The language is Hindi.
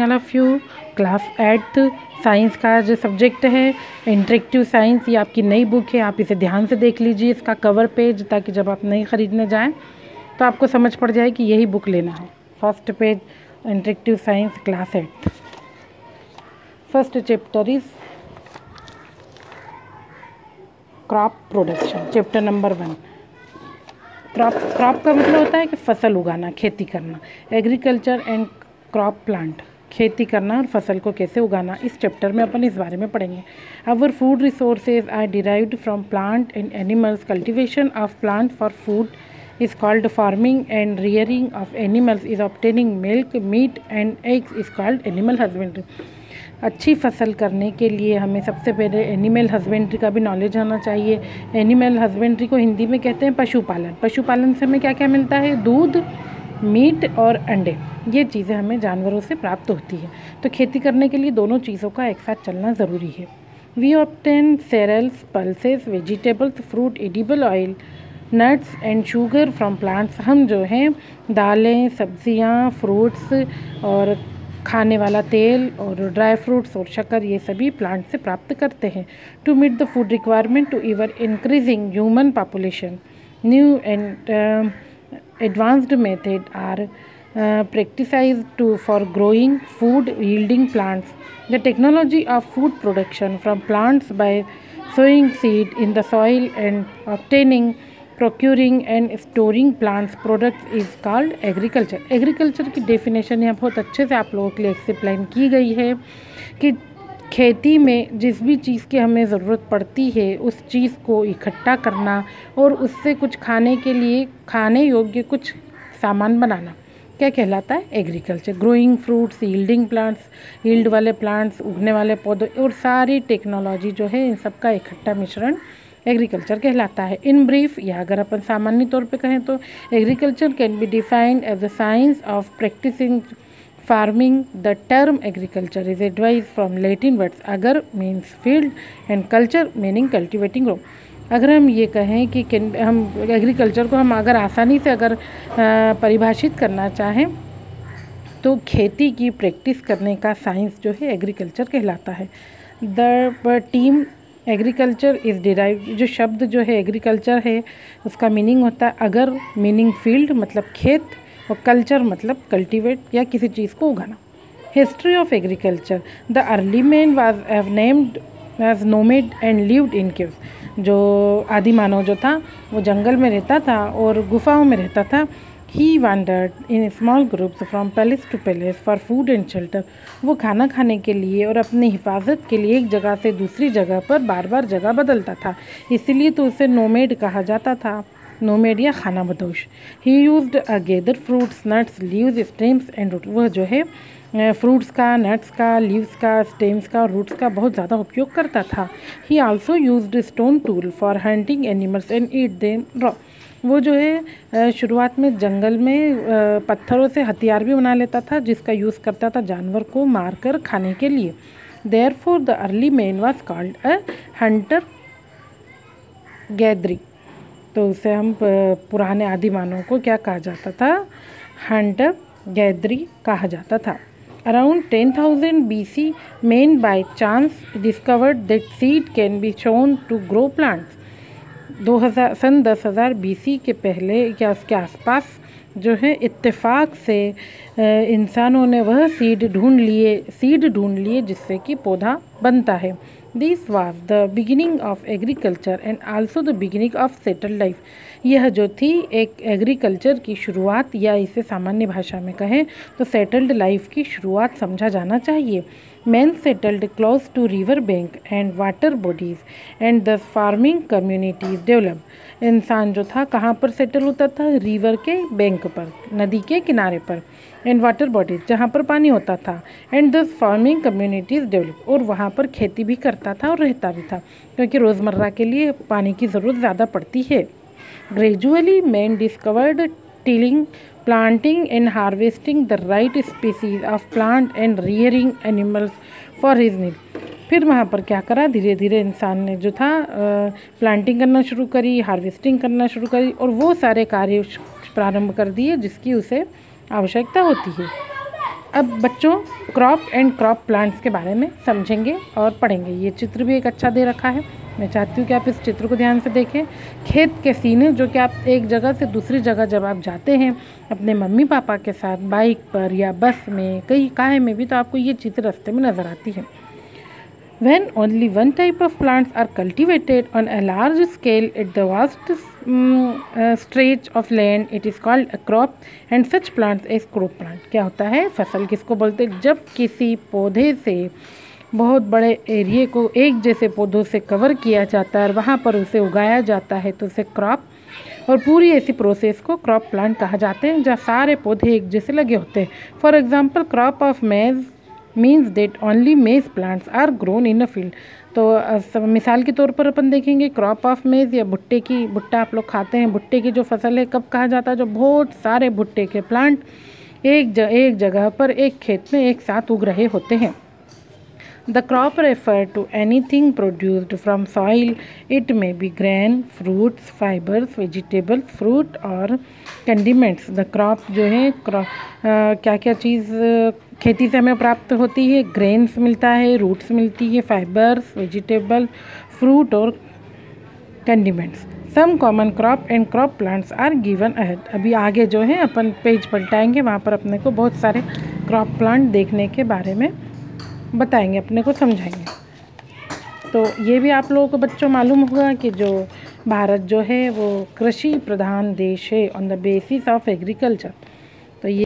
All of you. Class 8 science का जो सब्जेक्ट है इंटरेक्टिव साइंस, ये आपकी नई बुक है। आप इसे ध्यान से देख लीजिए, इसका कवर पेज, ताकि जब आप नई ख़रीदने जाएं तो आपको समझ पड़ जाए कि यही बुक लेना है। First page, interactive science, class 8। First chapter is crop production, chapter number 1। Crop का मतलब होता है कि फसल उगाना, खेती करना। एग्रीकल्चर एंड क्रॉप प्लांट, खेती करना और फसल को कैसे उगाना, इस चैप्टर में अपन इस बारे में पढ़ेंगे। Our food resources are derived from plant and animals. Cultivation of plant for food is called farming and rearing of animals is obtaining milk, meat and eggs is called animal husbandry। अच्छी फसल करने के लिए हमें सबसे पहले एनिमल हस्बेंड्री का भी नॉलेज होना चाहिए। एनिमल हस्बेंड्री को हिंदी में कहते हैं पशुपालन। पशुपालन से हमें क्या क्या मिलता है? दूध, मीट और अंडे, ये चीज़ें हमें जानवरों से प्राप्त होती है। तो खेती करने के लिए दोनों चीज़ों का एक साथ चलना ज़रूरी है। We obtain cereals, pulses, vegetables, fruit, edible oil, nuts and sugar from plants. हम जो हैं दालें, सब्जियां, फ्रूट्स और खाने वाला तेल और ड्राई फ्रूट्स और शक्कर, ये सभी प्लांट से प्राप्त करते हैं। To meet the food requirement to ever increasing human population, new and advanced method are practiced to for growing food yielding plants. The technology of food production from plants by sowing seed in the soil and obtaining, procuring and storing plants products is called agriculture। Agriculture की डेफिनेशन यहाँ बहुत अच्छे से आप लोगों के लिए एक्सप्लेन की गई है कि खेती में जिस भी चीज़ की हमें ज़रूरत पड़ती है उस चीज़ को इकट्ठा करना और उससे कुछ खाने के लिए खाने योग्य कुछ सामान बनाना क्या कहलाता है? Agriculture. Growing fruits, yielding plants, yield वाले प्लांट्स, उगने वाले पौधे और सारी टेक्नोलॉजी जो है इन सब का इकट्ठा मिश्रण एग्रीकल्चर कहलाता है। इन ब्रीफ, या अगर अपन सामान्य तौर पे कहें तो agriculture can be defined as the science of practising farming. The term agriculture is advise from Latin words ager means field and culture meaning cultivating grow. अगर हम ये कहें कि हम एग्रीकल्चर को हम अगर आसानी से अगर परिभाषित करना चाहें तो खेती की प्रैक्टिस करने का साइंस जो है एग्रीकल्चर कहलाता है। The team agriculture is derive, जो शब्द जो है एग्रीकल्चर है उसका मीनिंग होता है अगर, मीनिंग फील्ड मतलब खेत, और कल्चर मतलब कल्टीवेट या किसी चीज़ को उगाना। History of agriculture, the early man was have named as nomad and lived in caves. जो आदि मानव जो था वो जंगल में रहता था और गुफाओं में रहता था। He wandered in small groups from palace to palace for food and shelter। वो खाना खाने के लिए और अपनी हिफाजत के लिए एक जगह से दूसरी जगह पर बार बार जगह बदलता था, इसीलिए तो उसे नोमेड कहा जाता था, नोमेड या खाना बदोश। He used a gather fruits, nuts, leaves, stems and root। वह जो है फ्रूट्स का, नट्स का, लीव्स का, स्टेम्स का और रूट्स का बहुत ज़्यादा उपयोग करता था। He also used stone tool for hunting animals and eat them raw। वो जो है शुरुआत में जंगल में पत्थरों से हथियार भी बना लेता था जिसका यूज़ करता था जानवर को मारकर खाने के लिए। Therefore the early man was called a hunter gatherer. तो उसे हम पुराने आदि मानव को क्या कहा जाता था? हंटर गैदरी कहा जाता था। Around 10,000 BC men by chance discovered that seed can be shown to grow plants। 2000 10,000 BC के पहले या उसके आसपास जो है इत्तेफाक से इंसानों ने वह सीड ढूंढ लिए जिससे कि पौधा बनता है। This was the beginning of agriculture and also the beginning of settled life. यह जो थी एक एग्रीकल्चर की शुरुआत, या इसे सामान्य भाषा में कहें तो सेटल्ड लाइफ की शुरुआत समझा जाना चाहिए। Man settled close to river bank and water bodies and the farming communities develop. इंसान जो था कहाँ पर सेटल होता था? रिवर के बैंक पर, नदी के किनारे पर, एंड वाटर बॉडीज़ जहाँ पर पानी होता था, and the farming communities develop, और वहाँ पर खेती भी करता था और रहता भी था क्योंकि रोज़मर्रा के लिए पानी की ज़रूरत ज़्यादा पड़ती है। Gradually man discovered tilling, planting and harvesting the right species of plant and rearing animals for his need। फिर वहाँ पर क्या करा? धीरे धीरे इंसान ने जो था प्लांटिंग करना शुरू करी, हार्वेस्टिंग करना शुरू करी और वो सारे कार्य प्रारंभ कर दिए जिसकी उसे आवश्यकता होती है। अब बच्चों क्रॉप एंड क्रॉप प्लांट्स के बारे में समझेंगे और पढ़ेंगे। ये चित्र भी एक अच्छा दे रखा है, मैं चाहती हूँ कि आप इस चित्र को ध्यान से देखें। खेत के सीने जो कि आप एक जगह से दूसरी जगह जब आप जाते हैं अपने मम्मी पापा के साथ बाइक पर या बस में, कहीं काहे में भी, तो आपको ये चीज़ें रास्ते में नज़र आती है। When only one type of plants are cultivated on a large scale at the vast stretch of land, it is called a crop, and such plants as crop plant। क्या होता है? फसल किसको बोलते हैं? जब किसी पौधे से बहुत बड़े एरिए को एक जैसे पौधों से कवर किया जाता है और वहाँ पर उसे उगाया जाता है तो उसे क्रॉप, और पूरी ऐसी प्रोसेस को क्रॉप प्लांट कहा जाते हैं जहाँ सारे पौधे एक जैसे लगे होते हैं। For example crop of maize means that only maize plants are grown in a field. तो मिसाल के तौर पर अपन देखेंगे क्रॉप ऑफ मेज या भुट्टा आप लोग खाते हैं, भुट्टे की जो फसल है कब कहा जाता है? जो बहुत सारे भुट्टे के प्लांट एक जगह पर एक खेत में एक साथ उग रहे होते हैं। The crop refer to anything produced from soil. It may be grain, fruits, fibers, vegetables, fruit और condiments. The crop जो है क्या क्या चीज़ खेती से हमें प्राप्त होती है? ग्रेन्स मिलता है, रूट्स मिलती है, फाइबर्स, वेजिटेबल, फ्रूट और condiments. Some common crop and crop plants are given ahead. अभी आगे जो है अपन पेज पलटाएंगे, वहाँ पर अपने को बहुत सारे क्रॉप प्लांट देखने के बारे में बताएंगे, अपने को समझाएंगे। तो ये भी आप लोगों को बच्चों मालूम होगा कि जो भारत जो है वो कृषि प्रधान देश है on the basis of agriculture. तो ये